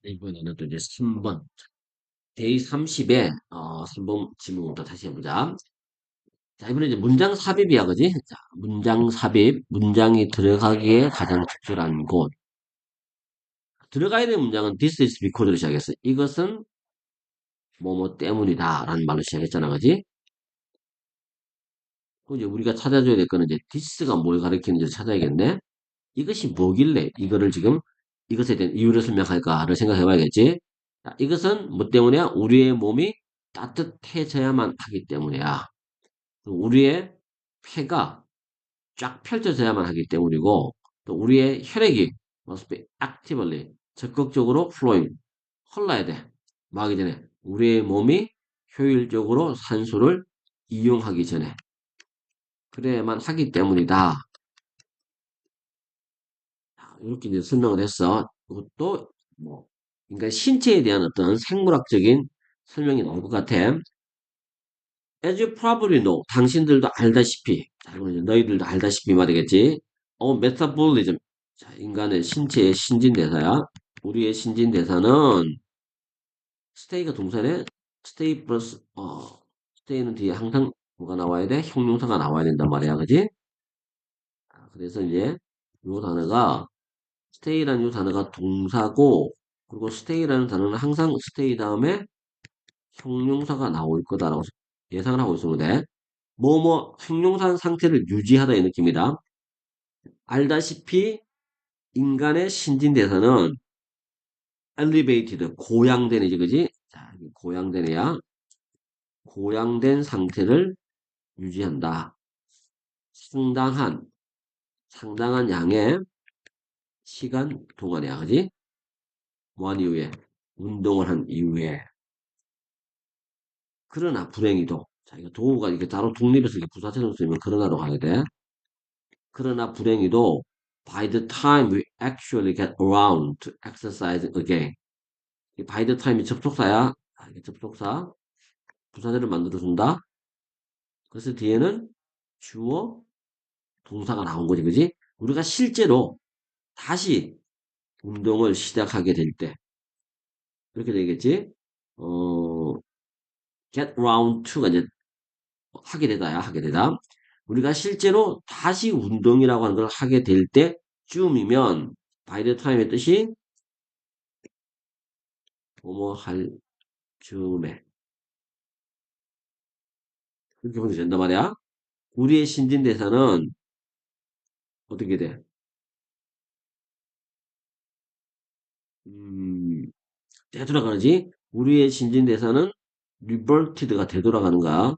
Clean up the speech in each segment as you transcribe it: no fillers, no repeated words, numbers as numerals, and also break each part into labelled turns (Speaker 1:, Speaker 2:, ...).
Speaker 1: 이번에는 또 이제 3번. 데이 30에, 3번 질문부터 다시 해보자. 자, 이번에 이제 문장 삽입이야, 그지? 자, 문장 삽입. 문장이 들어가기에 가장 적절한 곳. 들어가야 되는 문장은 this is because로 시작했어. 이것은 뭐뭐 때문이다. 라는 말로 시작했잖아, 그지? 그럼 이제 우리가 찾아줘야 될 거는 이제 this가 뭘 가리키는지 찾아야겠네. 이것이 뭐길래 이거를 지금 이것에 대한 이유를 설명할까를 생각해 봐야겠지. 자, 이것은 뭐 때문이야? 우리의 몸이 따뜻해져야만 하기 때문이야. 우리의 폐가 쫙 펼쳐져야만 하기 때문이고, 또 우리의 혈액이 must be actively 적극적으로 flowing 흘러야 돼. 뭐 하기 전에 우리의 몸이 효율적으로 산소를 이용하기 전에 그래야만 하기 때문이다. 이렇게 이제 설명을 했어. 이것도 뭐 그러니까 신체에 대한 어떤 생물학적인 설명이 나올 것 같아. As you probably know, 당신들도 알다시피, 자, 이거는 이제 너희들도 알다시피 말이겠지. metabolism, 자, 인간의 신체의 신진대사야. 우리의 신진대사는 stay가 동사네. stay 플러스 stay는 뒤에 항상 뭐가 나와야 돼? 형용사가 나와야 된단 말이야, 그지? 그래서 이제 요 단어가 stay라는 요 단어가 동사고, 그리고 stay라는 단어는 항상 stay 다음에 형용사가 나올 거다라고 예상을 하고 있으면 돼. 뭐뭐 형용사 상태를 유지하다 이 느낌이다. 알다시피 인간의 신진대사는 elevated 고양된 이지 그지? 자, 고양된 애야. 고양된 상태를 유지한다. 상당한 상당한 양의 시간 동안이야, 그지? 뭐 한 이후에 운동을 한 이후에 그러나 불행히도 자 이거 도구가 이게 따로 독립해서 이렇게 부사처럼 쓰면 그러나로 가야 돼. 그러나 불행히도 by the time we actually get around to exercising again 이 by the time이 접속사야. 이게 접속사 부사절을 만들어준다. 그래서 뒤에는 주어 동사가 나온 거지, 그지? 우리가 실제로 다시 운동을 시작하게 될 때 이렇게 되겠지? 어, get around to가 이제 하게 되다야, 하게 되다. 우리가 실제로 다시 운동이라고 하는 걸 하게 될 때쯤이면 by the time의 뜻이 뭐뭐 할 즈음에 그렇게 보면 된단 말이야. 우리의 신진대사는 어떻게 돼? 음, 되돌아가는지? 우리의 신진대사는 reverted가 되돌아가는 거야.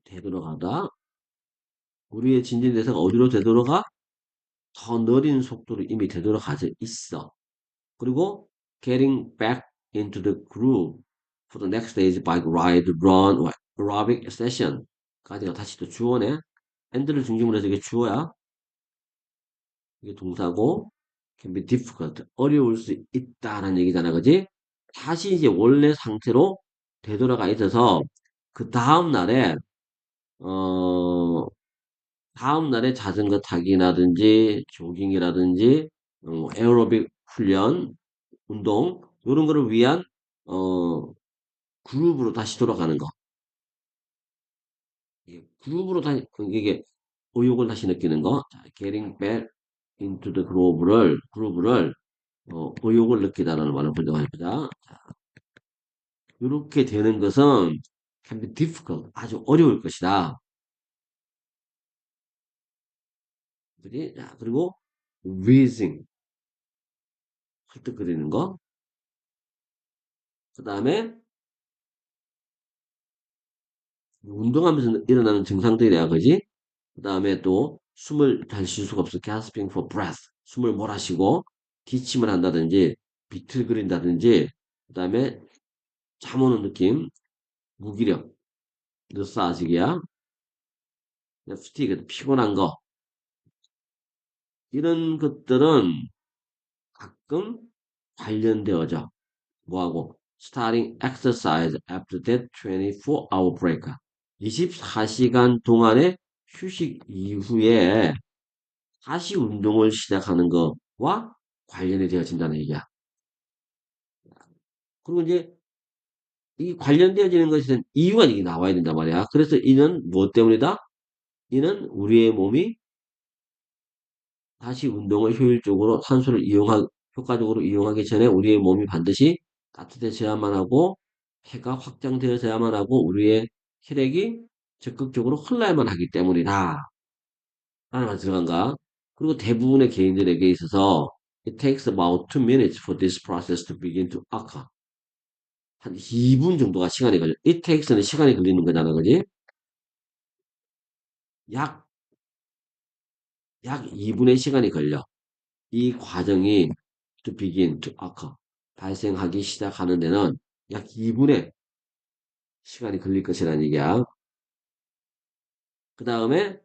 Speaker 1: 되돌아가다. 우리의 신진대사가 어디로 되돌아가? 더 느린 속도로 이미 되돌아가져 있어. 그리고 getting back into the groove for the next day's bike ride, run, or aerobic session 까지가 다시 또 주어네. and를 중심으로 해서 이게 주어야. 이게 동사고 can be difficult 어려울 수 있다라는 얘기잖아, 그지? 다시 이제 원래 상태로 되돌아가 있어서 그 다음 날에 어 다음 날에 자전거 타기라든지 조깅이라든지 에어로빅 훈련 운동 이런 거를 위한 어 그룹으로 다시 돌아가는 거. 이게 그룹으로 다시 이게 의욕을 다시 느끼는 거. 자, getting back into the 그룹을 의욕을 느끼다라는 말을 번역해보자. 이렇게 되는 것은 can be difficult. 아주 어려울 것이다. 그지? 자, 그리고 wheezing. 헐떡거리는 거. 그 다음에 운동하면서 일어나는 증상들이야. 그지? 그 다음에 또 숨을 잘 쉴 수가 없어. gasping for breath. 숨을 몰아쉬고 기침을 한다든지 비틀거린다든지 그 다음에 잠 오는 느낌, 무기력, 느스아직이야. fatigue, 피곤한 거. 이런 것들은 가끔 관련되어져. 뭐하고? Starting exercise after that 24-hour break. 24시간 동안의 휴식 이후에 다시 운동을 시작하는 것과 관련이 되어진다는 얘기야. 그리고 이제 이 관련되어지는 것은 이유가 이게 나와야 된단 말이야. 그래서 이는 무엇 때문이다? 이는 우리의 몸이 다시 운동을 효율적으로 산소를 효과적으로 이용하기 전에 우리의 몸이 반드시 따뜻해져야만 하고 폐가 확장되어져야만 하고 우리의 혈액이 적극적으로 흘러야만 하기 때문이다. 라는 말 들어간가? 그리고 대부분의 개인들에게 있어서 it takes about 2 minutes for this process to begin to occur. 한 2분 정도가 시간이 걸려. it takes는 시간이 걸리는 거잖아, 그지? 약, 약 2분의 시간이 걸려. 이 과정이 to begin to occur. 발생하기 시작하는 데는 약 2분의 시간이 걸릴 것이라는 얘기야. 그 다음에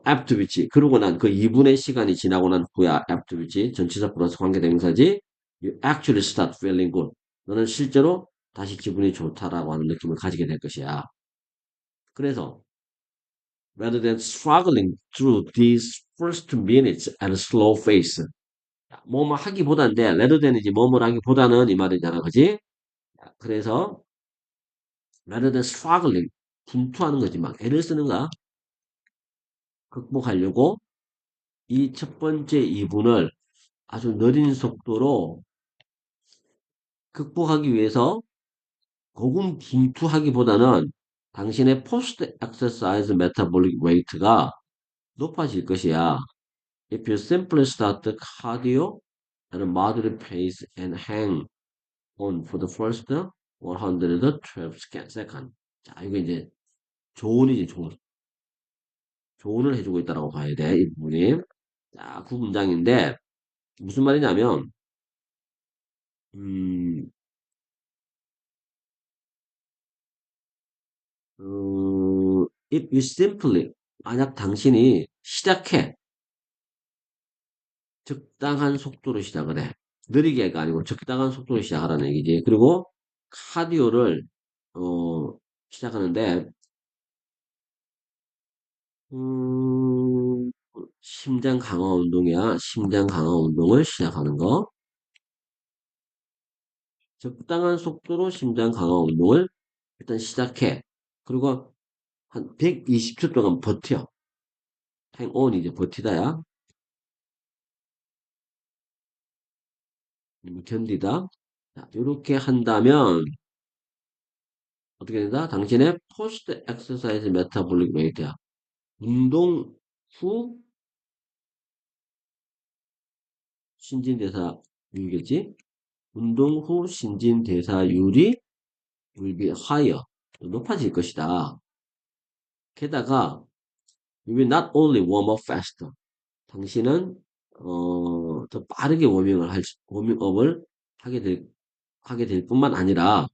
Speaker 1: after which 그러고 난 그 2분의 시간이 지나고 난 후야 after which 전치사 플러스 관계대명사지 you actually start feeling good. 너는 실제로 다시 기분이 좋다라고 하는 느낌을 가지게 될 것이야. 그래서 rather than struggling through these first minutes at a slow pace 뭐뭐 하기보다인데 rather than이지 뭐뭐 하기보다는 이 말이잖아, 그지? 그래서 rather than struggling 분투하는 거지 막 애를 쓰는 거야. 극복하려고 이 첫 번째 이분을 아주 느린 속도로 극복하기 위해서 고군분투하기보다는 당신의 포스트 엑서사이즈 메타볼릭 웨이트가 높아질 것이야. If you simply start the cardio at a moderate pace and hang on for the first 112 seconds. 자, 이거 이제 조언이지, 조언. 조언을 해주고 있다고 봐야 돼, 이 부분이. 자, 그 문장인데, 무슨 말이냐면, 음, if you simply, 만약 당신이 시작해. 적당한 속도로 시작을 해. 느리게가 아니고 적당한 속도로 시작하라는 얘기지. 그리고 카디오를, 시작하는데, 음, 심장 강화 운동이야. 심장 강화 운동을 시작하는 거. 적당한 속도로 심장 강화 운동을 일단 시작해. 그리고 한 120초 동안 버텨. 행온이 이제 버티다야. 견디다. 자, 이렇게 한다면 어떻게 된다? 당신의 포스트 엑서사이즈 메타볼릭 레이트야. 운동 후 신진대사율이겠지? 운동 후 신진대사율이 will be higher. 높아질 것이다. 게다가 you will not only warm up faster. 당신은 더 빠르게 워밍업을 하게 될 뿐만 아니라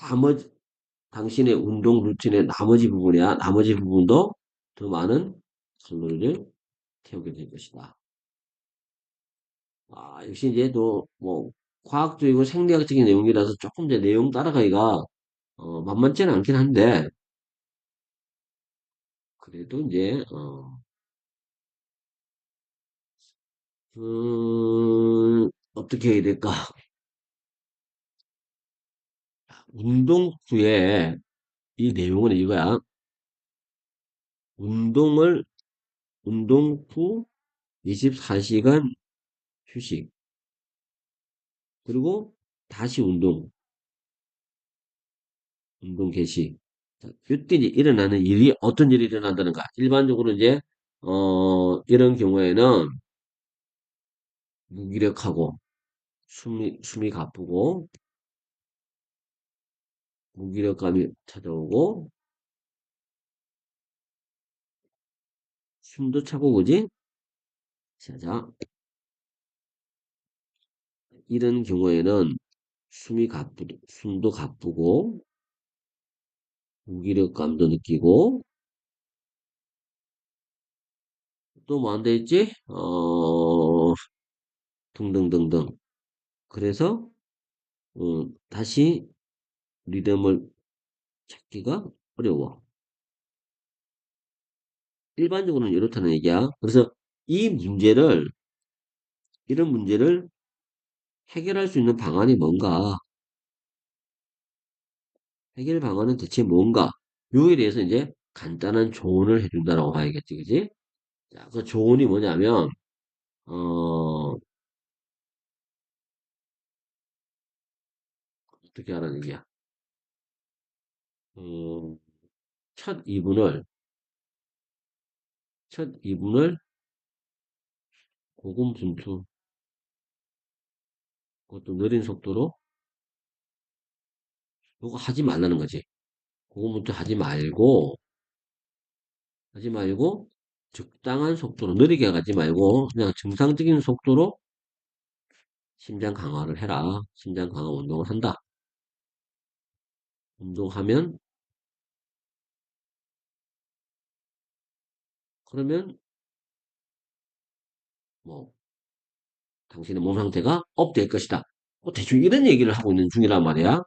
Speaker 1: 나머지 당신의 운동 루틴의 나머지 부분도 더 많은 칼로리를 태우게 될 것이다. 아, 역시 이제 또 뭐 과학적이고 생리학적인 내용이라서 조금 이제 내용 따라가기가 만만치는 않긴 한데 그래도 이제 어떻게 해야 될까? 운동 후에 이 내용은 이거야. 운동을 운동 후 24시간 휴식 그리고 다시 운동 개시. 자, 이때 이제 일어나는 일이 어떤 일이 일어난다는가? 일반적으로 이제 이런 경우에는 무기력하고 숨이 가쁘고 무기력감이 찾아오고 숨도 차고 그지? 자, 이런 경우에는 숨도 가쁘고 무기력감도 느끼고 또 뭐 안 돼 있지? 등등등등. 그래서 다시 리듬을 찾기가 어려워. 일반적으로는 이렇다는 얘기야. 그래서 이 문제를, 이런 문제를 해결할 수 있는 방안이 뭔가, 해결 방안은 대체 뭔가, 요에 대해서 이제 간단한 조언을 해준다라고 봐야겠지, 그지? 자, 그 조언이 뭐냐면, 어, 어떻게 하라는 얘기야? 어, 첫 2분을, 첫 2분을 고군분투, 그것도 느린 속도로, 요거 하지 말라는 거지. 고군분투 하지 말고, 적당한 속도로, 느리게 가지 말고, 그냥 정상적인 속도로 심장 강화를 해라. 심장 강화 운동을 한다. 운동하면, 그러면, 뭐, 당신의 몸 상태가 업 될 것이다. 뭐, 대충 이런 얘기를 하고 있는 중이란 말이야.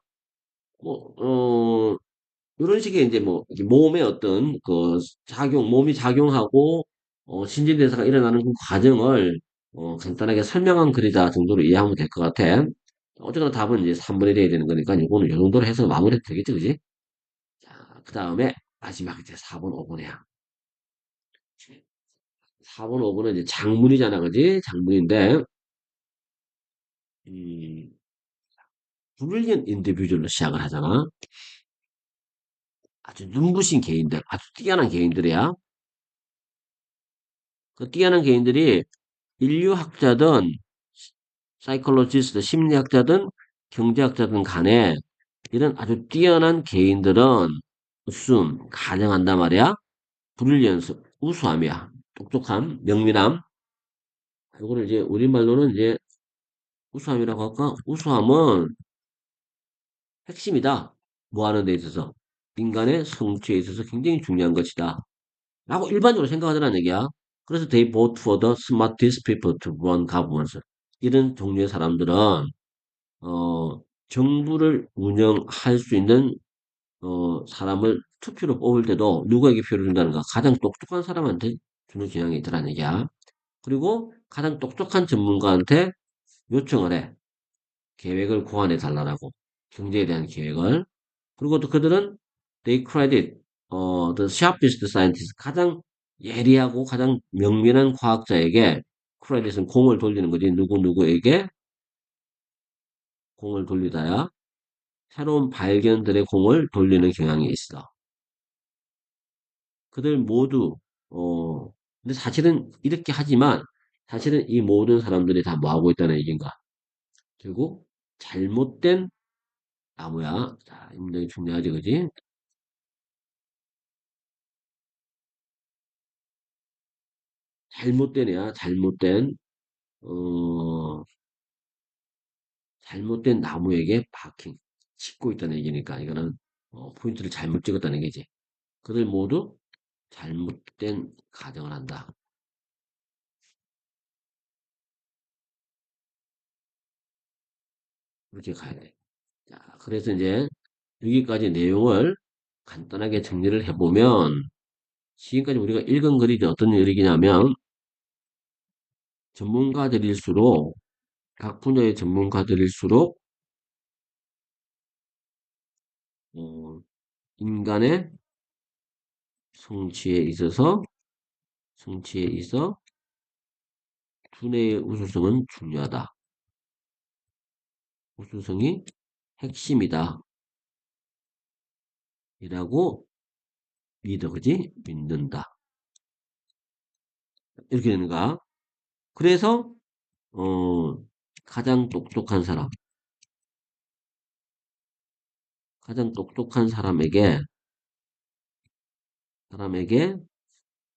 Speaker 1: 뭐, 이런 식의 이제 뭐, 이게 몸의 어떤 그 몸이 작용하고, 신진대사가 일어나는 그 과정을, 간단하게 설명한 글이다 정도로 이해하면 될 것 같아. 어쨌거나 답은 이제 3번이 돼야 되는 거니까, 이거는 이 정도로 해서 마무리해도 되겠지, 그지? 자, 그 다음에 마지막 이제 4번, 5번이야. 4번, 5번은 이제 장문이잖아, 그지? 장문인데, 음, 브릴리언 인디비주얼로 시작을 하잖아. 아주 눈부신 개인들, 아주 뛰어난 개인들이야. 그 뛰어난 개인들이 인류학자든 사이콜로지스트, 심리학자든 경제학자든 간에 이런 아주 뛰어난 개인들은 가정한단 말이야. 브릴리언스, 우수함이야. 똑똑함, 명민함. 이거를 이제 우리말로는 이제 우수함이라고 할까? 우수함은 핵심이다. 뭐 하는 데 있어서. 인간의 성취에 있어서 굉장히 중요한 것이다. 라고 일반적으로 생각하더라는 얘기야. 그래서 they vote for the smartest people to run governments. 이런 종류의 사람들은 정부를 운영할 수 있는 사람을 투표로 뽑을 때도 누구에게 표를 준다는가? 가장 똑똑한 사람한테 주는 경향이 있더라는 얘기야. 그리고 가장 똑똑한 전문가한테 요청을 해. 계획을 고안해 달라고. 경제에 대한 계획을. 그리고 또 그들은 they credit the sharpest scientist 가장 예리하고 가장 명민한 과학자에게 credit은 공을 돌리는 거지. 누구누구에게 공을 돌리다야. 새로운 발견들의 공을 돌리는 경향이 있어. 그들 모두 근데 사실은 이렇게 하지만 사실은 이 모든 사람들이 다 뭐 하고 있다는 얘기인가? 결국 잘못된 나무야. 자, 굉장히 중요하지, 그지? 잘못된 애야. 어, 잘못된 나무에게 박힌, 짚고 있다는 얘기니까 이거는 포인트를 잘못 찍었다는 얘기지. 그들 모두 잘못된 가정을 한다. 그렇게 가야 돼. 자, 그래서 이제 여기까지 내용을 간단하게 정리를 해보면 지금까지 우리가 읽은 글이 이제 어떤 글이냐면 전문가들일수록 각 분야의 전문가들일수록 어, 인간의 성취에 있어서 성취에 있어 두뇌의 우수성은 중요하다. 우수성이 핵심이다. 이라고 그지? 믿는다. 이렇게 되는 거야. 그래서 어, 가장 똑똑한 가장 똑똑한 사람에게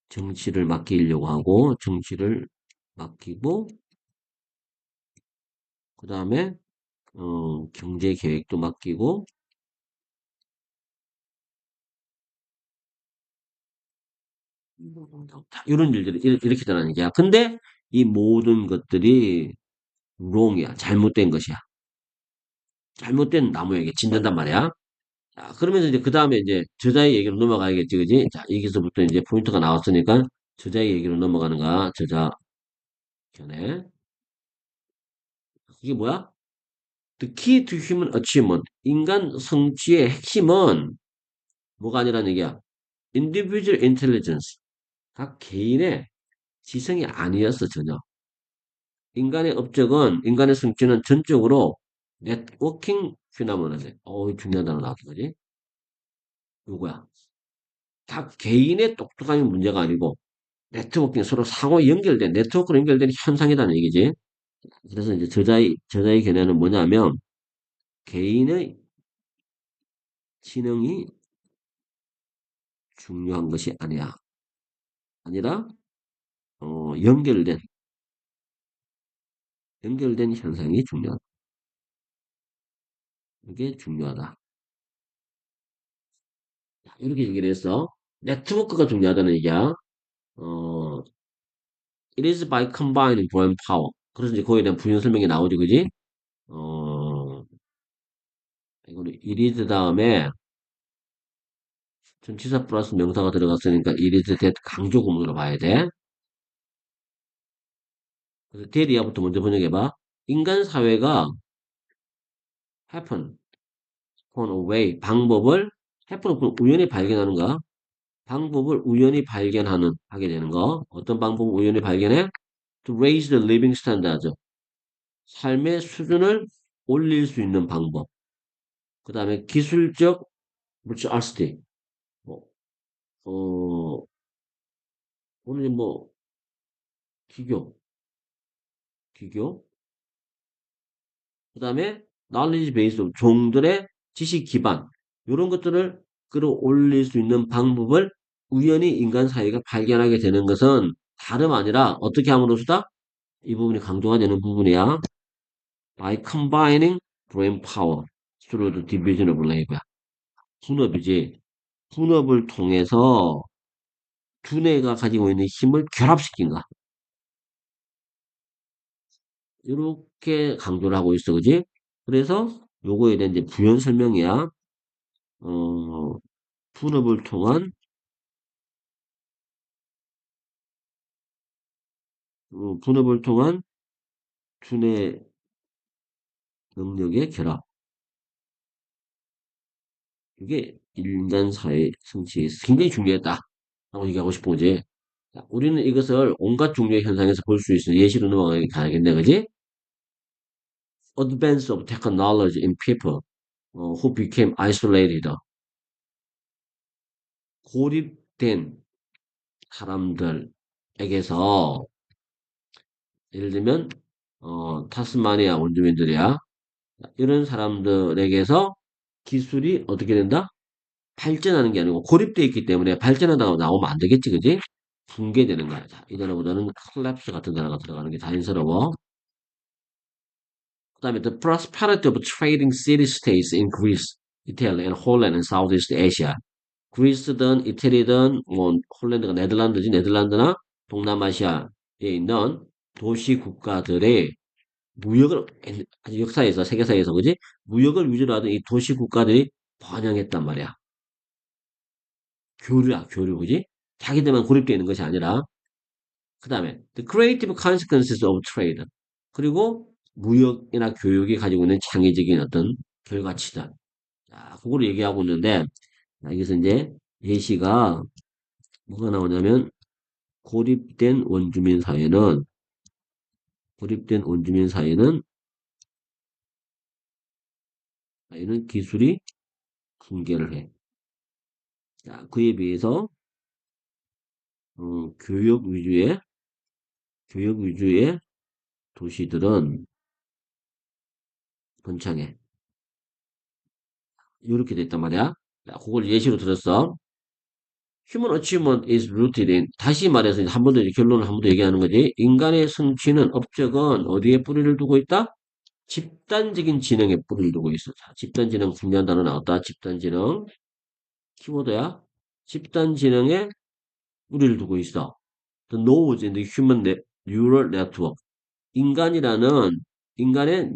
Speaker 1: 정치를 맡기려고 하고 정치를 맡기고 그 다음에 경제 계획도 맡기고 이런 일들이 이렇게 되는 얘기야. 근데 이 모든 것들이 wrong이야. 잘못된 것이야. 잘못된 나무에게 짓는단 말이야. 자, 그러면서 이제 그 다음에 이제 저자의 얘기로 넘어가야겠지, 그지? 자, 여기서부터 이제 포인트가 나왔으니까 저자의 얘기로 넘어가는가? 저자 견해. 이게 뭐야? The key to human achievement. 인간 성취의 핵심은 뭐가 아니라는 얘기야. Individual intelligence. 각 개인의 지성이 아니었어, 전혀. 인간의 업적은, 인간의 성취는 전적으로 네트워킹 피나모나지. 중요한 단어 나왔다, 그지? 누구야? 각 개인의 똑똑함이 문제가 아니고, 네트워킹, 서로 상호 연결된, 네트워크로 연결된 현상이라는 얘기지. 그래서 이제 저자의 견해는 뭐냐면, 개인의 지능이 중요한 것이 아니야. 아니라, 연결된, 현상이 중요하다. 이게 중요하다. 이렇게 얘기를 했어. 네트워크가 중요하다는 얘기야. 어, it is by combining brain power. 그래서 이제 거기에 대한 부연 설명이 나오지, 그지? 어, 이거는 it is 다음에 전치사 플러스 명사가 들어갔으니까 it is that 강조 구문으로 봐야 돼. 그래서 대리야부터 먼저 번역해봐. 인간 사회가 happen, on a way, 방법을 happen은 우연히 발견하는가? 방법을 우연히 하게 되는 거. 어떤 방법을 우연히 발견해? To raise the living standard. 삶의 수준을 올릴 수 있는 방법. 그 다음에 기술적, 그렇지, RSD. 뭐, 오늘 뭐, 기교, 기교. 그 다음에 knowledge base, 종들의 지식 기반. 이런 것들을 끌어올릴 수 있는 방법을 우연히 인간 사회가 발견하게 되는 것은 다름 아니라 어떻게 함으로써다? 이 부분이 강조가 되는 부분이야. By combining brain power through the division of labor. 분업이지. 분업을 통해서 두뇌가 가지고 있는 힘을 결합시킨다. 이렇게 강조를 하고 있어, 그지? 그래서 요거에 대한 이제 부연 설명이야. 어, 분업을 통한, 분업을 통한 두뇌 능력의 결합. 이게 인간 사회 성취에 굉장히 중요했다. 라고 얘기하고 싶은 거지. 자, 우리는 이것을 온갖 종류의 현상에서 볼 수 있어. 예시로 넘어가겠네, 그지? Advance of technology in people who became isolated. 고립된 사람들에게서 예를 들면 타스마니아 원주민들이야. 이런 사람들에게서 기술이 어떻게 된다? 발전하는 게 아니고 고립되어 있기 때문에 발전하다가 나오면 안 되겠지, 그지? 붕괴되는 거야. 자, 이 단어보다는 collapse 같은 단어가 들어가는 게 자연스러워. 그 다음에 the prosperity of trading city-states in Greece, Italy, and Holland and Southeast Asia. 그리스든 이태리든 뭐 홀랜드가 네덜란드지 네덜란드나 동남아시아에 있는 도시 국가들의 무역을 아주 역사에서 세계사에서 그지 무역을 위주로 하던 이 도시 국가들이 번영했단 말이야. 교류야 교류 그지 자기들만 고립되어 있는 것이 아니라 그 다음에 the creative consequences of trade 그리고 무역이나 교육이 가지고 있는 창의적인 어떤 결과치들 자 그거를 얘기하고 있는데 여기서 이제 예시가 뭐가 나오냐면 고립된 원주민 사회는 기술이 붕괴를 해. 자, 그에 비해서 교육 위주의 도시들은 번창해. 이렇게 됐단 말이야. 자, 그걸 예시로 들었어. Human achievement is rooted in 다시 말해서 한 번 더 결론을 한 번 더 얘기하는 거지. 인간의 성취는 업적은 어디에 뿌리를 두고 있다? 집단적인 지능에 뿌리를 두고 있어. 자, 집단 지능 중요한 단어 나왔다. 집단 지능 키워드야. 집단 지능에 뿌리를 두고 있어. The knowledge in the human neural network. 인간의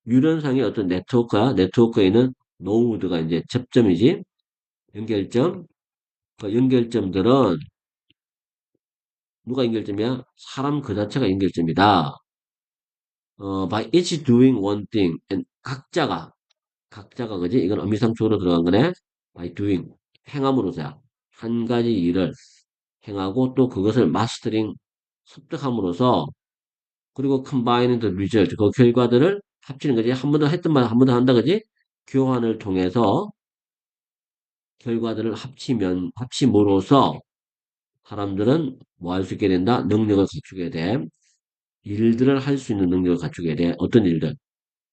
Speaker 1: 유전상의 어떤 네트워크에는 노드가 이제 접점이지. 연결점. 그 연결점들은 누가 연결점이야? 사람 그 자체가 연결점이다. by each doing one thing. and 각자가 그지? 이건 의미상쪽으로 들어간 거네. by doing 행함으로서야 한 가지 일을 행하고 또 그것을 마스터링 습득함으로써 그리고 combining the result 그 결과들을 합치는 거지. 한 번 더 했던 말 한 번 더 한다 그지? 교환을 통해서 결과들을 합침으로써 사람들은 뭐 할 수 있게 된다? 능력을 갖추게 돼. 일들을 할 수 있는 능력을 갖추게 돼. 어떤 일들?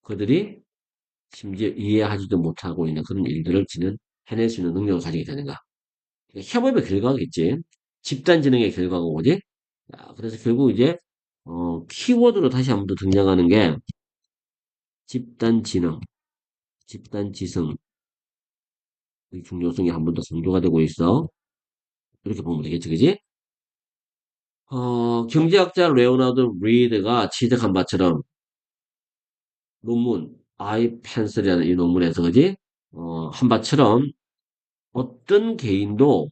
Speaker 1: 그들이 심지어 이해하지도 못하고 있는 그런 일들을 해낼 수 있는 능력을 가지게 되는가. 협업의 결과겠지. 집단지능의 결과가 뭐지? 자, 그래서 결국 이제 키워드로 다시 한번 더 등장하는 게 집단지능, 집단지성의 중요성이 한 번 더 강조가 되고 있어. 이렇게 보면 되겠지, 그지? 경제학자 레오나드 리드가 지적한 바처럼 논문, 아이펜슬이라는 이 논문에서, 그지? 한 바처럼 어떤 개인도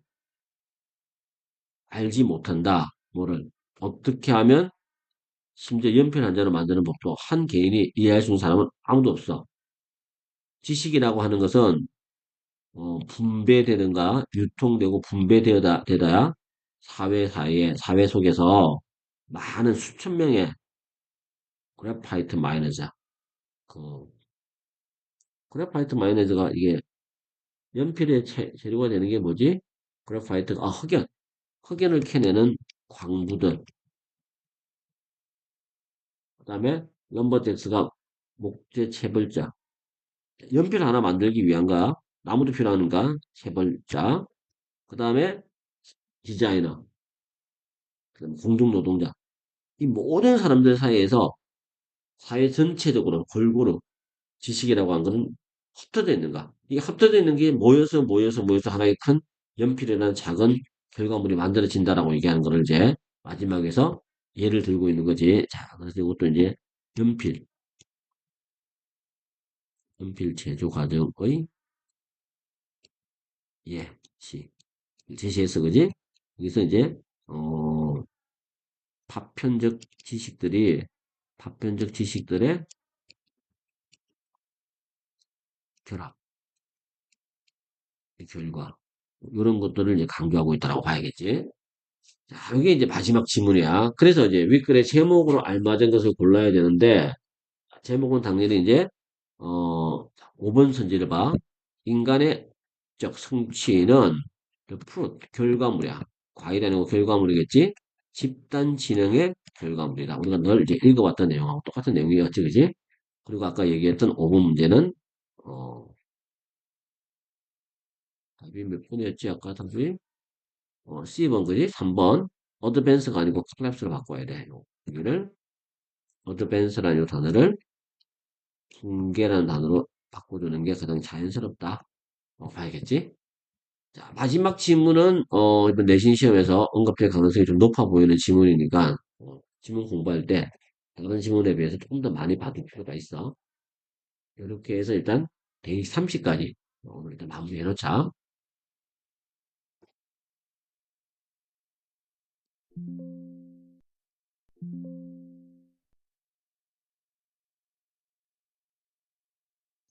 Speaker 1: 알지 못한다. 뭐를, 어떻게 하면 심지어 연필 한 자로 만드는 법도 한 개인이 이해할 수 있는 사람은 아무도 없어. 지식이라고 하는 것은 분배되는가, 유통되고 되어야 사회 속에서 많은 수천 명의 그래파이트 마이너즈, 그 그래파이트 마이너즈가 이게 연필의 재료가 되는 게 뭐지? 그래파이트가 흑연을 캐내는 광부들, 그다음에 럼버잭스가 목재 채벌자, 연필 하나 만들기 위한가? 나무도 필요한가? 채벌자, 그다음에 디자이너, 그다음에 공중 노동자. 이 모든 사람들 사이에서 사회 전체적으로 골고루 지식이라고 하는 것은 흩어져 있는가? 이게 흩어져 있는 게 모여서 하나의 큰 연필이라는 작은 결과물이 만들어진다라고 얘기하는 거를 이제 마지막에서 예를 들고 있는 거지. 자, 그래서 이것도 이제 연필, 연필 제조 과정의 예시, 제시해서 그지? 여기서 이제 파편적 지식들이 파편적 지식들의 결합, 결과 이런 것들을 이제 강조하고 있다라고 봐야겠지. 자, 이게 이제 마지막 지문이야. 그래서 이제 윗글의 제목으로 알맞은 것을 골라야 되는데 제목은 당연히 이제 어 5번 선지를 봐. 인간의 적 성취는 the fruit, 결과물이야. 과일이 아니고 결과물이겠지. 집단 지능의 결과물이다. 우리가 늘 이제 읽어왔던 내용하고 똑같은 내용이었지, 그지? 그리고 아까 얘기했던 5번 문제는 어 답이 몇 번이었지? 아까 답이 C번 그지? 3번 어드밴스가 아니고 클랩스로 바꿔야 돼. 여기를 어드밴스라는 이 단어를 붕괴라는 단어로 바꿔주는 게 가장 자연스럽다. 봐야겠지? 자, 마지막 지문은, 이번 내신 시험에서 언급될 가능성이 좀 높아 보이는 지문이니까, 지문 공부할 때, 다른 지문에 비해서 조금 더 많이 봐둘 필요가 있어. 이렇게 해서 일단, 데이 30까지, 오늘 일단 마무리 해놓자.